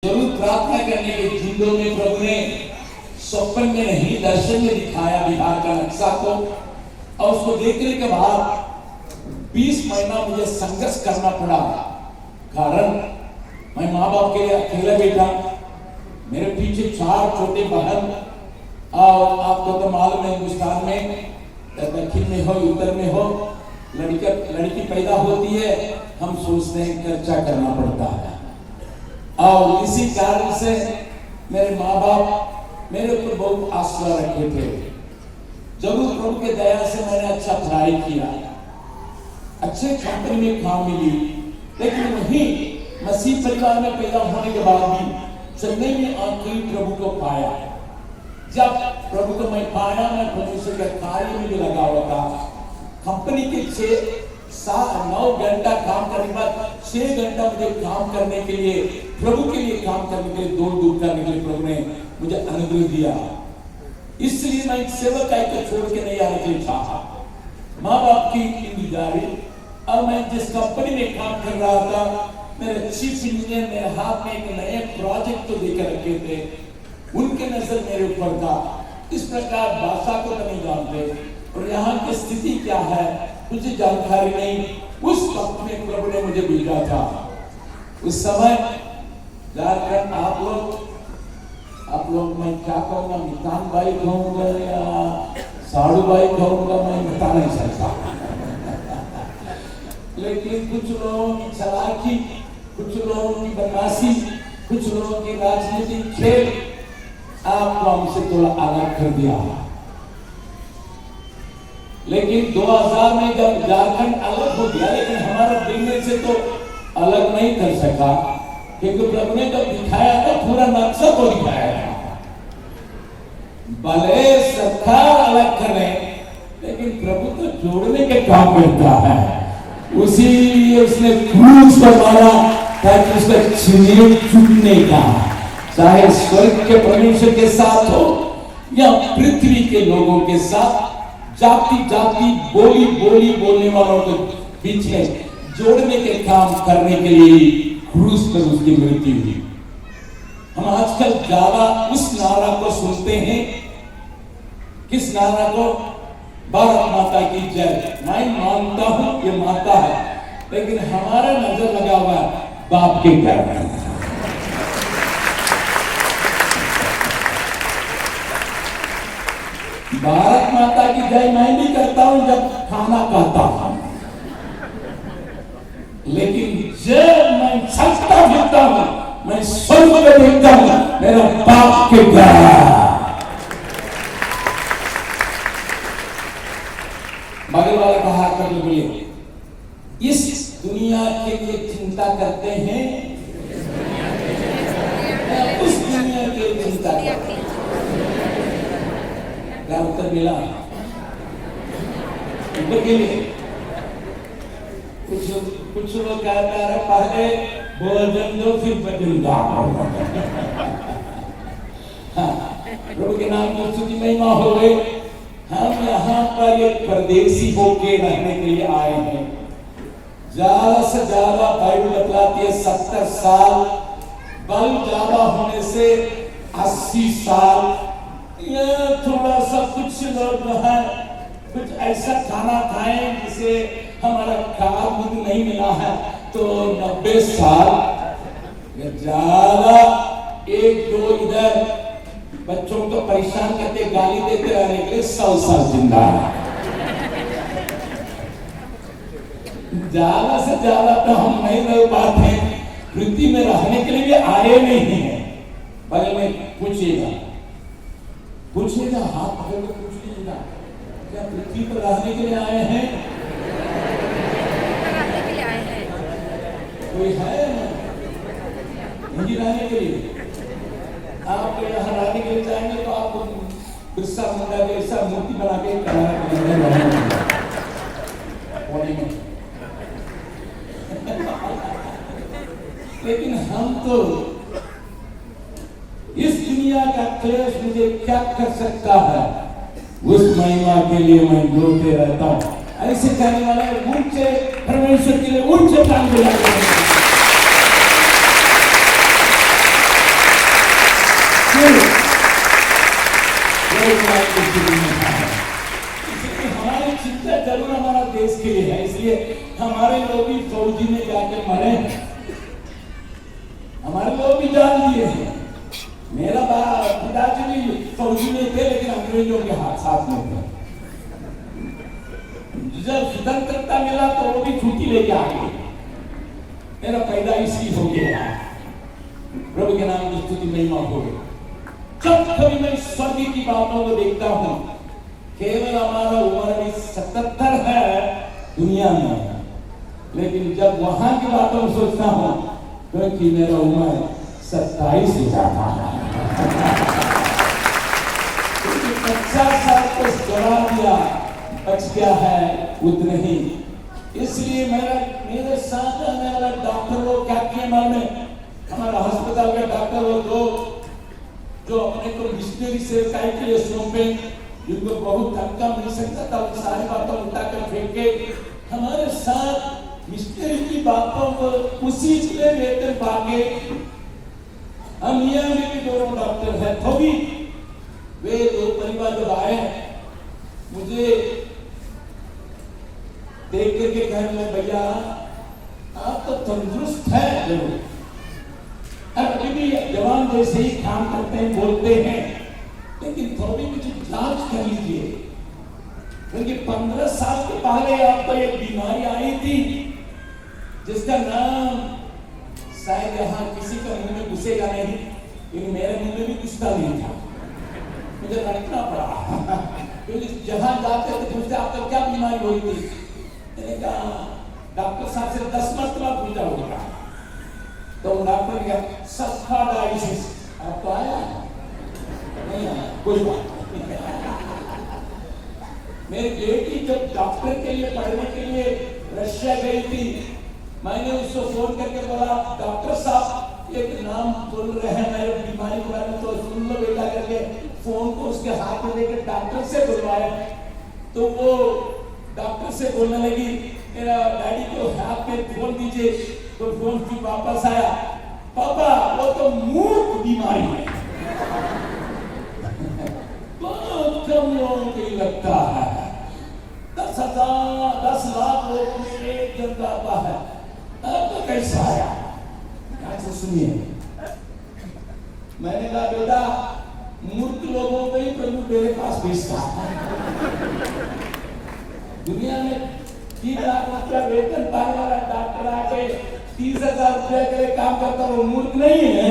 जरूर प्रार्थना करने के जिंदों में प्रभु ने स्वप्न में नहीं दर्शन में दिखाया बिहार का नक्शा को, और उसको देखने के बाद 20 महीना मुझे संघर्ष करना पड़ा। कारण मैं माँ बाप के लिए अकेला बेटा, मेरे पीछे 4 छोटे बहन, और आपको तो मालूम है हिंदुस्तान में दक्षिण में हो उत्तर में हो लड़की पैदा होती है, हम सोचते हैं खर्चा करना पड़ता है। और इसी कारण से मेरे माँ बाप मेरे ऊपर बहुत आस्था रखे थे। जरूर प्रभु के दया से मैंने अच्छा पढ़ाई किया, अच्छे कंपनी में काम मिली, लेकिन वहीं मसीह परिवार में पैदा होने के बाद भी चेन्नई में आखिरी प्रभु को पाया। जब प्रभु को मैं पाया, मैं परमेश्वर के कार्य में भी लगा हुआ था। कंपनी के 6-9 घंटा काम करने के बाद 6 घंटा मुझे काम करने के लिए, प्रभु के लिए काम करने के लिए, दौड़ करने के लिए प्रभु ने मुझे अनुग्रह दिया। इसलिए मैं सेवक को छोड़ के नहीं आने के लिए चाहा। माँ बाप की जिम्मेदारी, और मैं जिस कंपनी में काम कर रहा था, मेरे चीफ इंजीनियर मेरे हाथ में एक नए प्रोजेक्ट तो देकर रखे थे, उनके नजर मेरे ऊपर था। इस प्रकार भाषा को नहीं जानते और यहाँ की स्थिति क्या है मुझे जानकारी नहीं। उस वक्त में प्रभु ने मुझे भेजा था। उस समय झारखंड आप लोग मैं क्या कहूँगा, मितान भाई कहूँगा या साड़ू भाई कहूँगा, मैं बता नहीं सकता। लेकिन कुछ लोगों की चालाकी, कुछ लोगों की बदमाशी, कुछ लोगों की राजनीतिक खेल आपको हमसे थोड़ा अलग कर दिया। लेकिन 2000 में जब झारखंड अलग हो गया, लेकिन हमारा दिल्ली से तो अलग नहीं कर सका, क्योंकि प्रभु ने जब दिखाया तो पूरा नक्शा को दिखाया। भले सरकार अलग करे, लेकिन प्रभु तो जोड़ने के काम करता है। उसी उसने क्रूस पर मारा ताकि उसका चिन्ह छूटने का, चाहे स्वर्ग के परमेश्वर के साथ हो या पृथ्वी के लोगों के साथ, जाति जाति बोली बोली बोलने वालों के बीच में जोड़ने के काम करने के लिए क्रूस पर उसकी मृत्यु हुई। हम आजकल ज्यादा उस नारा को सुनते हैं, किस नारा को? भारत माता की जय। मैं मानता हूं ये माता है, लेकिन हमारा नजर लगा हुआ बाप के घर में। भारत माता की जय मैं भी करता हूं जब खाना खाता हूं, लेकिन जब मैं चलता फिरता हूं, मैं स्वर्ग में देखता हूं मेरा बाप के घर। बगल वाला कहा कर बोलिए, इस दुनिया के लिए चिंता करते हैं, उस दुनिया के लिए चिंता करते हैं। क्या उत्तर मिला? के लिए कुछ लोग कहता है पहले भोजन दो फिर बदलूंगा। प्रभु के नाम की स्तुति महिमा हो गई। हम यहाँ पर एक परदेसी होके रहने के लिए आए हैं। ज्यादा से ज्यादा बाइबल बतलाती है 70 साल, बल ज्यादा होने से 80 साल। ये थोड़ा सा कुछ लोग है कुछ ऐसा खाना खाएं जिसे हमारा कार्ब नहीं मिला है तो 90 साल या ज्यादा। 1-2 इधर बच्चों को परेशान करते गाली देते रहने के लिए 100 साल जिंदा है। ज्यादा से ज्यादा तो हम नहीं रह पाते, पृथ्वी में रहने के लिए आए नहीं है। बगल में पूछिएगा हाथ पकड़ के पूछिएगा, क्या पृथ्वी पर रहने के लिए आए हैं? कोई है नहीं रहने के लिए? आप यहाँ रहने के लिए जाएंगे तो आपको बिरसा मुंडा जैसा मूर्ति बना के लेकिन हम तो इस दुनिया का क्लेश मुझे क्या कर सकता है, उस महिमा के लिए मैं जोड़ते रहता हूं। ऐसे कहने वाले ऊंचे परमेश्वर के लिए ऊंचे ताली बजाते हैं। फिर इसलिए हमारी चिंता जरूर हमारा देश के लिए है, इसलिए हमारे लोग भी फौजी में जाकर मरे हैं, हमारे लोग भी जान दिए हैं। मेरा पिताजी भी फौजी में थे, लेकिन अंग्रेजों के हाथ साथ में थे। जब स्वतंत्रता मिला तो वो भी छुट्टी लेके आ गए। मेरा पैदा इसी हो गया। प्रभु के नाम की स्तुति महिमा हो गई। जब कभी मैं स्वर्ग की बातों को देखता हूं, केवल हमारा उम्र भी 77 है दुनिया में, लेकिन जब वहां की बातों को सोचता हूं, क्योंकि मेरा उम्र 27 हो जाता है। 50 साल को जला दिया, बच गया है उतने ही। इसलिए मेरे साथ आने वाला डॉक्टर लोग क्या किए मालूम है? हमारा अस्पताल के डॉक्टर लोग जो अपने को मिशनरी सेवकाई के लिए सौंपे, जिनको बहुत धक्का मिल सकता था, वो सारी बातों उठाकर फेंके, हमारे साथ मिशनरी की बातों को उसी से वेतन पाके हम यहाँ में भी दोनों डॉक्टर हैं। तो भी वे दो परिवार जब आए, मुझे देख करके कहने लगे, भैया आप तो तंदुरुस्त है जरूर, अभी भी जवान जैसे ही काम करते हैं, बोलते हैं, लेकिन थोड़ी कुछ जांच कर लीजिए, क्योंकि 15 साल के पहले आपको एक बीमारी आई थी जिसका नाम शायद यहाँ किसी का मुंह में घुसेगा नहीं, लेकिन मेरे मुंह में भी घुसता नहीं था, मुझे रखना पड़ा। क्योंकि जहां जाते थे पूछते आपको क्या बीमारी हुई थी, मैंने कहा डॉक्टर साहब से 10 मरतबा पूछा होगा, तो डॉक्टर ने कहा सफा डायलिसिस। आपको आया नहीं आया, कोई बात नहीं। मेरी बेटी जब डॉक्टर के लिए पढ़ने के लिए रशिया गई थी, मैंने उसको फोन करके बोला, डॉक्टर साहब एक नाम बोल रहे हैं मेरे बीमारी के बारे में, तो सुन लो बेटा करके फोन को उसके हाथ में लेकर डॉक्टर से बुलवाया। तो वो डॉक्टर से बोलने लगी, मेरा डैडी को हाथ में फोन दीजिए। तो फोन की वापस आया, पापा वो तो मूर्ख बीमारी है। बहुत कम लोगों को लगता है, 10 लाख लोगों में एक जन जाता है, तो कैसा आया? सुनिए, मैंने कहा बेटा मूर्ख लोगों को ही प्रभु मेरे पास भेजता है। दुनिया में 3 लाख रुपया वेतन पाने वाला डॉक्टर आके 30,000 रुपया के काम करता, वो मूर्ख नहीं है।